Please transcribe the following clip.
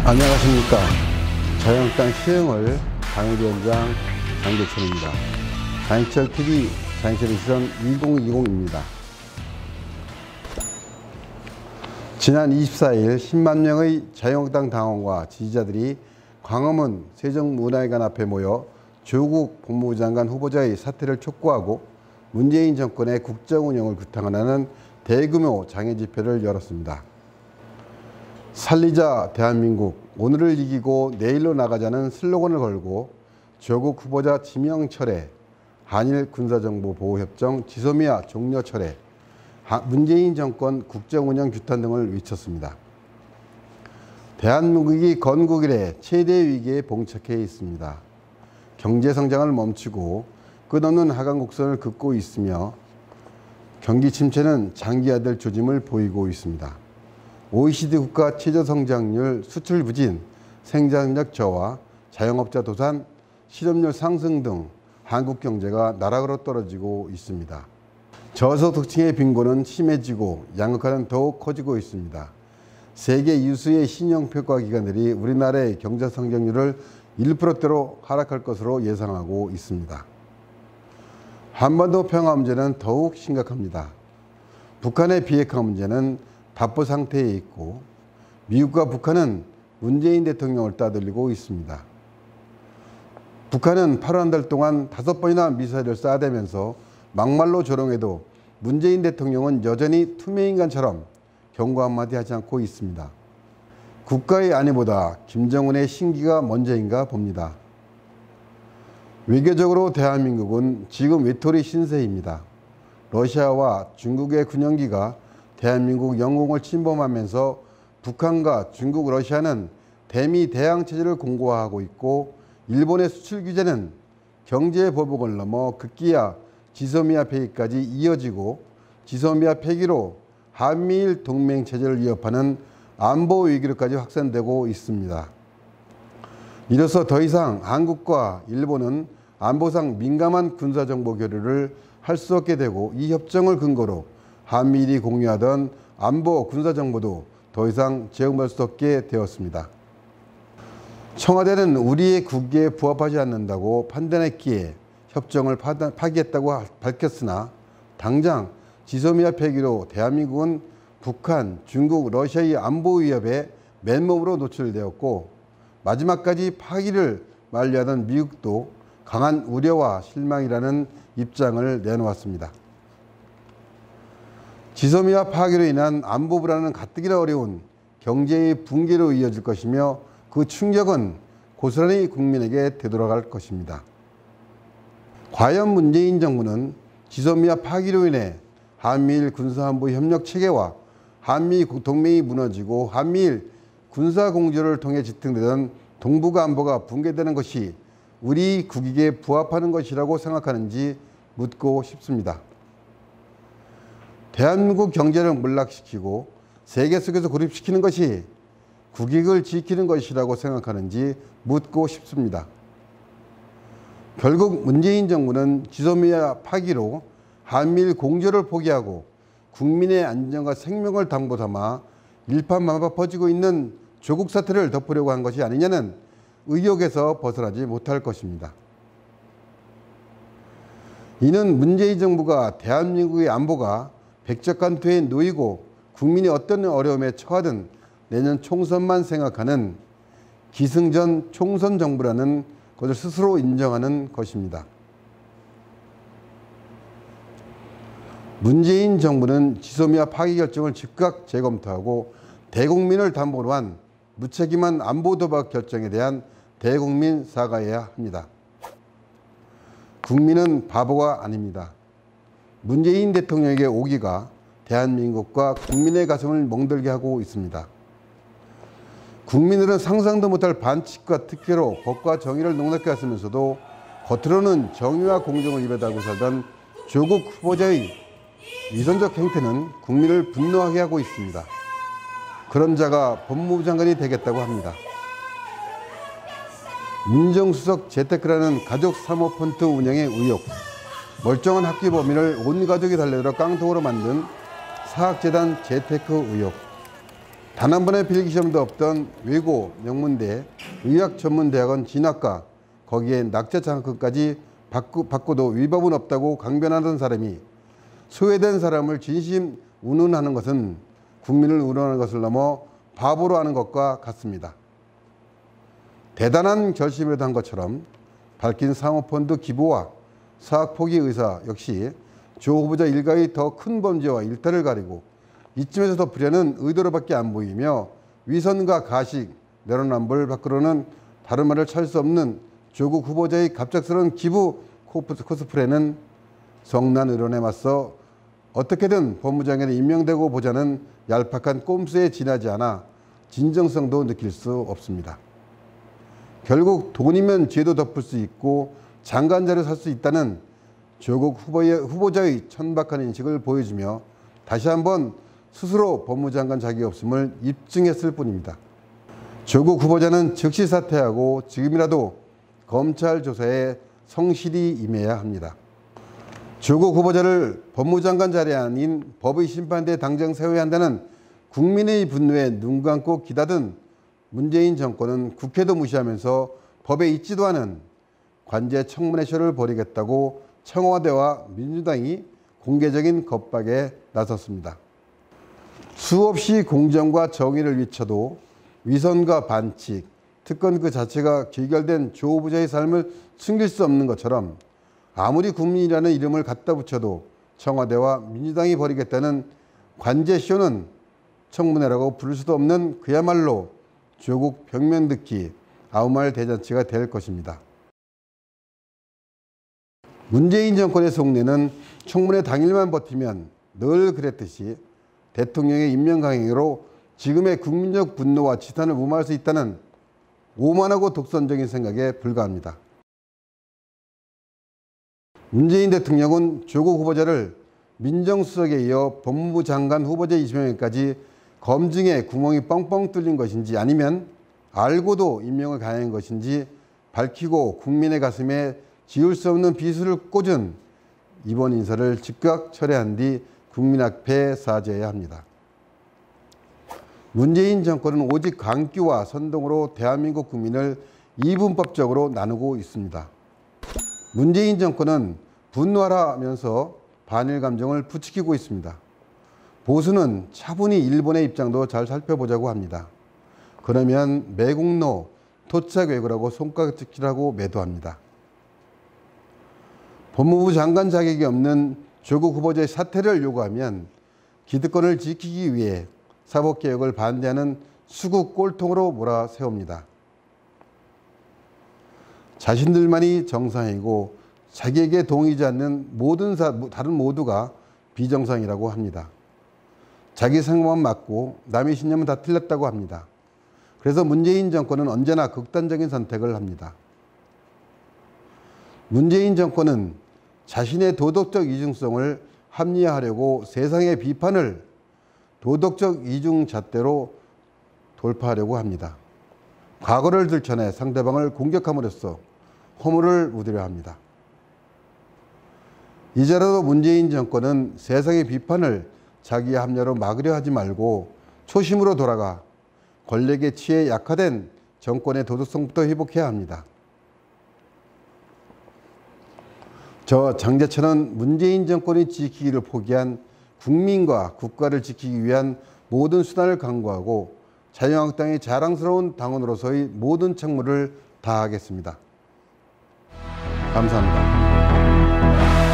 안녕하십니까. 자유한국당 시흥을 당협위원장 장대철입니다. 장희철TV 장희철의 시선 2020입니다. 지난 24일 10만 명의 자유한국당 당원과 지지자들이 광화문 세종문화회관 앞에 모여 조국 법무부 장관 후보자의 사퇴를 촉구하고 문재인 정권의 국정 운영을 규탄하는 대규모 장애 집회를 열었습니다. 살리자 대한민국, 오늘을 이기고 내일로 나가자는 슬로건을 걸고 조국 후보자 지명 철회, 한일 군사정보보호협정 지소미아 종료 철회, 문재인 정권 국정운영 규탄 등을 외쳤습니다. 대한민국이 건국 이래 최대 위기에 봉착해 있습니다. 경제성장을 멈추고 끝없는 하강 곡선을 긋고 있으며 경기 침체는 장기화될 조짐을 보이고 있습니다. OECD 국가 최저성장률, 수출 부진, 생산력 저하, 자영업자 도산, 실업률 상승 등 한국 경제가 나락으로 떨어지고 있습니다. 저소득층의 빈곤은 심해지고 양극화는 더욱 커지고 있습니다. 세계 유수의 신용평가 기관들이 우리나라의 경제 성장률을 1%대로 하락할 것으로 예상하고 있습니다. 한반도 평화 문제는 더욱 심각합니다. 북한의 비핵화 문제는 답보 상태에 있고 미국과 북한은 문재인 대통령을 따돌리고 있습니다. 북한은 8월 한 달 동안 5번이나 미사일을 쏴대면서 막말로 조롱해도 문재인 대통령은 여전히 투명인간처럼 경고 한마디 하지 않고 있습니다. 국가의 안위보다 김정은의 신기가 먼저인가 봅니다. 외교적으로 대한민국은 지금 외톨이 신세입니다. 러시아와 중국의 군용기가 대한민국 영공을 침범하면서 북한과 중국, 러시아는 대미 대항 체제를 공고화하고 있고 일본의 수출 규제는 경제 보복을 넘어 급기야 지소미아 폐기까지 이어지고 지소미아 폐기로 한미일 동맹 체제를 위협하는 안보 위기로까지 확산되고 있습니다. 이로써 더 이상 한국과 일본은 안보상 민감한 군사정보 교류를 할 수 없게 되고 이 협정을 근거로 한미일이 공유하던 안보 군사정보도 더 이상 제공할 수 없게 되었습니다. 청와대는 우리의 국익에 부합하지 않는다고 판단했기에 협정을 파기했다고 밝혔으나 당장 지소미아 폐기로 대한민국은 북한, 중국, 러시아의 안보 위협에 맨몸으로 노출되었고 마지막까지 파기를 만류하던 미국도 강한 우려와 실망이라는 입장을 내놓았습니다. 지소미아 파기로 인한 안보 불안은 가뜩이나 어려운 경제의 붕괴로 이어질 것이며 그 충격은 고스란히 국민에게 되돌아갈 것입니다. 과연 문재인 정부는 지소미아 파기로 인해 한미일 군사안보 협력 체계와 한미 동맹이 무너지고 한미일 군사공조를 통해 지탱되던 동북아 안보가 붕괴되는 것이 우리 국익에 부합하는 것이라고 생각하는지 묻고 싶습니다. 대한민국 경제를 몰락시키고 세계 속에서 고립시키는 것이 국익을 지키는 것이라고 생각하는지 묻고 싶습니다. 결국 문재인 정부는 지소미아 파기로 한미일 공조를 포기하고 국민의 안전과 생명을 담보 삼아 일파만파 퍼지고 있는 조국 사태를 덮으려고 한 것이 아니냐는 의혹에서 벗어나지 못할 것입니다. 이는 문재인 정부가 대한민국의 안보가 백적간투에 놓이고 국민이 어떤 어려움에 처하든 내년 총선만 생각하는 기승전 총선 정부라는 것을 스스로 인정하는 것입니다. 문재인 정부는 지소미아 파기 결정을 즉각 재검토하고 대국민을 담보로 한 무책임한 안보 도박 결정에 대한 대국민 사과해야 합니다. 국민은 바보가 아닙니다. 문재인 대통령에게 오기가 대한민국과 국민의 가슴을 멍들게 하고 있습니다. 국민들은 상상도 못할 반칙과 특혜로 법과 정의를 농락해 왔으면서도 겉으로는 정의와 공정을 입에 달고 살던 조국 후보자의 위선적 행태는 국민을 분노하게 하고 있습니다. 그런 자가 법무부 장관이 되겠다고 합니다. 민정수석 재테크라는 가족 사모펀드 운영의 의혹, 멀쩡한 학교 범인을 온 가족이 달래들어 깡통으로 만든 사학재단 재테크 의혹, 단 한 번의 필기시험도 없던 외고, 명문대, 의학전문대학원 진학과 거기에 낙제 장학금까지 받고도 위법은 없다고 강변하던 사람이 소외된 사람을 진심 운운하는 것은 국민을 운운하는 것을 넘어 바보로 하는 것과 같습니다. 대단한 결심이라도 한 것처럼 밝힌 사모펀드 기부와 사학 포기 의사 역시 조 후보자 일가의 더 큰 범죄와 일탈을 가리고 이쯤에서 덮으려는 의도로밖에 안 보이며 위선과 가식, 내로남불 밖으로는 다른 말을 찾을 수 없는 조국 후보자의 갑작스러운 기부 코스프레는 성난 의론에 맞서 어떻게든 법무장관에 임명되고 보자는 얄팍한 꼼수에 지나지 않아 진정성도 느낄 수 없습니다. 결국 돈이면 죄도 덮을 수 있고 장관자를 살 수 있다는 조국 후보자의 천박한 인식을 보여주며 다시 한번 스스로 법무장관 자격이 없음을 입증했을 뿐입니다. 조국 후보자는 즉시 사퇴하고 지금이라도 검찰 조사에 성실히 임해야 합니다. 조국 후보자를 법무장관 자리에 아닌 법의 심판대에 당장 세워야 한다는 국민의 분노에 눈 감고 기다든 문재인 정권은 국회도 무시하면서 법에 있지도 않은 관제 청문회쇼를 벌이겠다고 청와대와 민주당이 공개적인 겁박에 나섰습니다. 수없이 공정과 정의를 위쳐도 위선과 반칙, 특권 그 자체가 귀결된 조 후보자의 삶을 숨길 수 없는 것처럼 아무리 국민이라는 이름을 갖다 붙여도 청와대와 민주당이 벌이겠다는 관제쇼는 청문회라고 부를 수도 없는 그야말로 조국 벽면 듣기 아무 말 대잔치가 될 것입니다. 문재인 정권의 속내는 청문회 당일만 버티면 늘 그랬듯이 대통령의 임명 강행으로 지금의 국민적 분노와 지탄을 무마할 수 있다는 오만하고 독선적인 생각에 불과합니다. 문재인 대통령은 조국 후보자를 민정수석에 이어 법무부 장관 후보자 임명까지 검증에 구멍이 뻥뻥 뚫린 것인지 아니면 알고도 임명을 강행한 것인지 밝히고 국민의 가슴에 지울 수 없는 비수를 꽂은 이번 인사를 즉각 철회한 뒤 국민 앞에 사죄해야 합니다. 문재인 정권은 오직 강기와 선동으로 대한민국 국민을 이분법적으로 나누고 있습니다. 문재인 정권은 분노하라면서 반일 감정을 부추기고 있습니다. 보수는 차분히 일본의 입장도 잘 살펴보자고 합니다. 그러면 매국노, 토착 왜구라고 손가락질하고 매도합니다. 법무부 장관 자격이 없는 조국 후보자의 사퇴를 요구하면 기득권을 지키기 위해 사법개혁을 반대하는 수구 꼴통으로 몰아세웁니다. 자신들만이 정상이고 자기에게 동의하지 않는 다른 모두가 비정상이라고 합니다. 자기 생각만 맞고 남의 신념은 다 틀렸다고 합니다. 그래서 문재인 정권은 언제나 극단적인 선택을 합니다. 문재인 정권은 자신의 도덕적 이중성을 합리화하려고 세상의 비판을 도덕적 이중잣대로 돌파하려고 합니다. 과거를 들춰내 상대방을 공격함으로써 허물을 묻으려 합니다. 이제라도 문재인 정권은 세상의 비판을 자기의 합리화로 막으려 하지 말고 초심으로 돌아가 권력에 취해 약화된 정권의 도덕성부터 회복해야 합니다. 저 장제천은 문재인 정권이 지키기를 포기한 국민과 국가를 지키기 위한 모든 수단을 강구하고 자유한국당의 자랑스러운 당원으로서의 모든 책무를 다하겠습니다. 감사합니다.